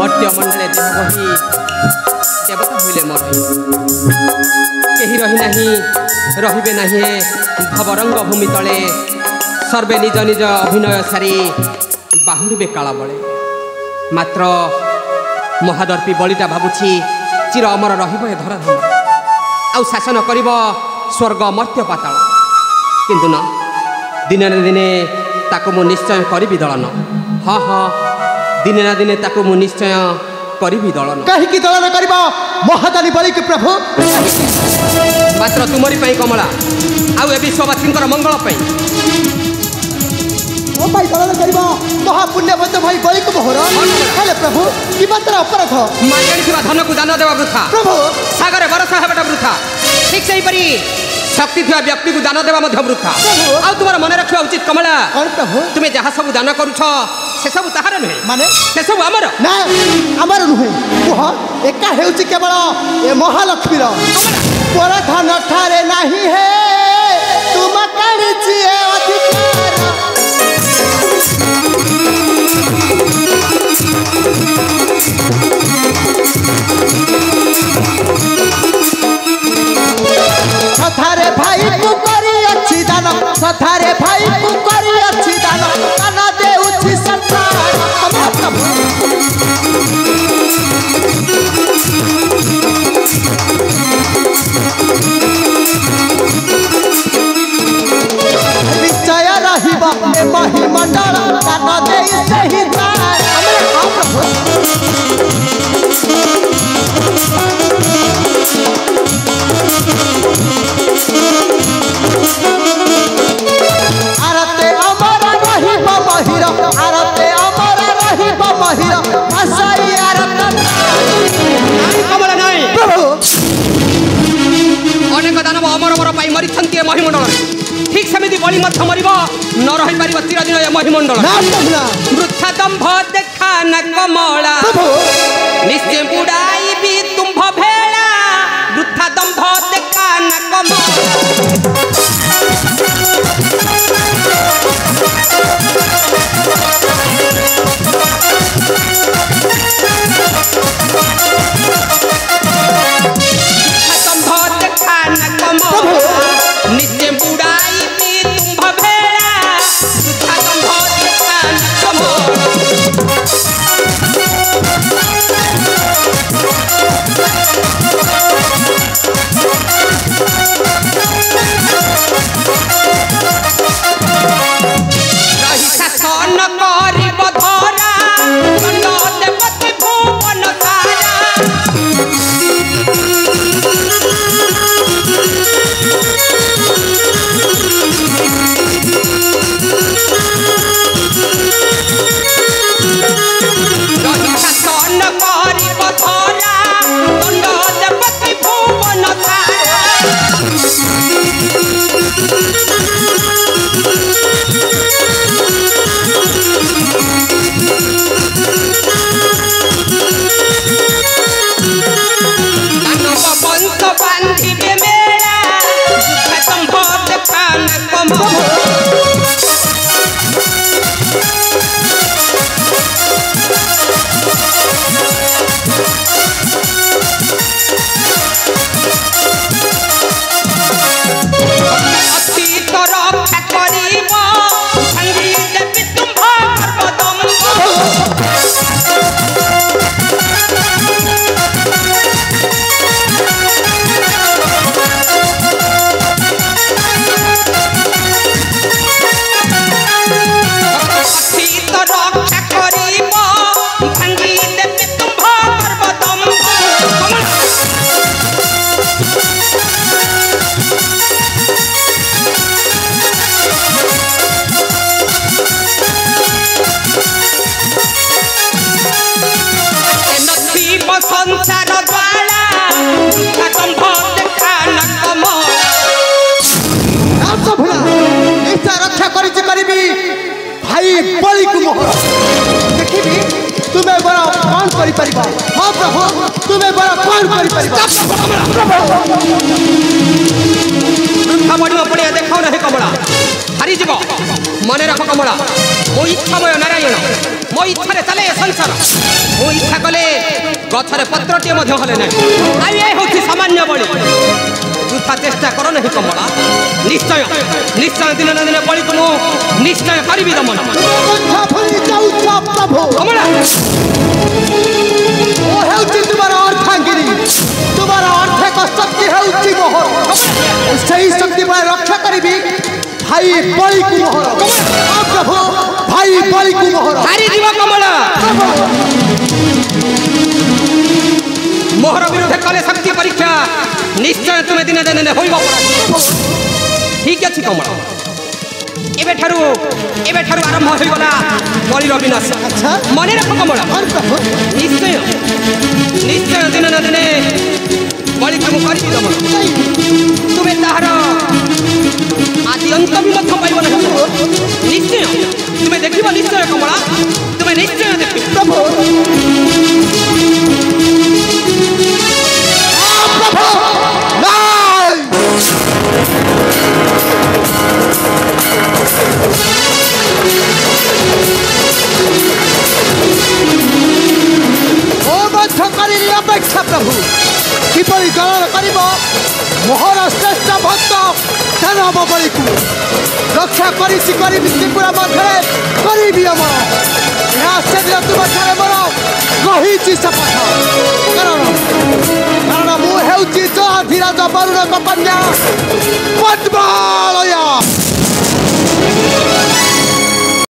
मर्त्य मंडले देह बही देवता हुए मर कहीं रही नहीं रहिबे नहीं भवरंग भूमि तले सर्वे निज निज अभिनय सारी बाहुड़े काला बले मात्र महादर्पी बलिटा भावुछि चिर अमर रहिब ए धराधाम आउ शासन करिब स्वर्ग मर्त्य पाताल किंतु न दिने न दिने ताको मु निश्चय करिबि दलन हाँ हाँ दिने ना दिने ताको मु निश्चय करिबि दलन कहीं दलन करिब महादानी बलि के प्रभु मात्र तुमरी पई कमला आउ ए विश्ववासींकर मंगल पई ओ भाई दलन करिब महापुण्यवंत भाई बलि को मोहर हेले प्रभु कि मात्र अपराध मांगणी थिबा धन को दान देवा वृथा प्रभु सागर बरसा हेबाटा वृथा ठीक सही परी शक्ति थिबा व्यक्ति को दान देवा मध्य वृथा आउ तुमर मन रखिबा उचित कमला कौन प्रभु तुमे जहा सब दान करूछ से सब ताहार नहे माने से सब हमर ना हमर नुहे ओह एका हेउची केवल ए महालक्ष्मीर पर धन ठारे नाही हे तुम करिछि अधिकार सथारे भाई को करी अच्छी दान सथारे भाई को करी अच्छी दान काना दे उछि संसार हम प्रभु निश्चय रहिबा ए महिमंडल काना दे सही दान हम प्रभु आरते अमर रहिब महिर आरते अमर रहिब महिर आसाई आरत कमला नाही प्रभु अनेक दानव अमर अमर पाई मरिछन्ति ए महिमंडल ठीक समिति बलि मध्य मरिब न रहि पारिब चिरदिन ए महिमंडल ना प्रभु वृथा दंभ देखा न कमला प्रभु निश्चय बुड़ाई भी तुम्भ भेड़ा वृथा दंभ देखा न कमला नित्य बुड़ाई भी तुम्भ भेड़ा वृथा दंभ देखा न कमला भाई बलि को मोहर देखिबी तुम्हें बड़ा करि परिबा हां प्रभु तुमे बड़ा कौन करि परिबा वृथा बड़िया पड़िया देखाओ नहीं कमला हारी जीव मन रख कमला मो इच्छामय नारायण मो इच्छा चले संसार मो इच्छा कले गछरे पत्रटे हले ना हूँ सामान्य बड़ी वृथा चेष्टा कर नहीं कमला निश्चय निश्चय दिन ना दिन बड़ी को निश्चय करी दमन कमला तुम्हारा अर्थांगिनी तुम्हारा अर्थ को शक्ति है मोहर सही शक्ति पर रक्षा करी भाई बड़ी को मोहर प्रभु भाई बड़ी को मोहर हारी जीव कमला मोहर विरुद्ध कले शक्ति परीक्षा निश्चय तुम्हें दिन दिन होइबो ठीक अछि कमला एबे ठारू आरंभ हो गला बलिर विनाश अच्छा मन रख कमला निश्चय निश्चय दिन न दिन बलि तुम करी दमन तुम्हें ताहार आदि अंत भी मत पाइब ना निश्चय तुम्हें देखिब निश्चय कमला तुम्हें निश्चय देखिब प्रभु अपेक्षा प्रभु किपरि गणन करिब मोहर श्रेष्ठ भक्त दानव बलि को रक्षा करिछि त्रिपुरा मध्य करी अमर यहाँ से तुम ठारे मोर रही शपथ कारण मुझे धीराज वरुण कन्या पद्मालया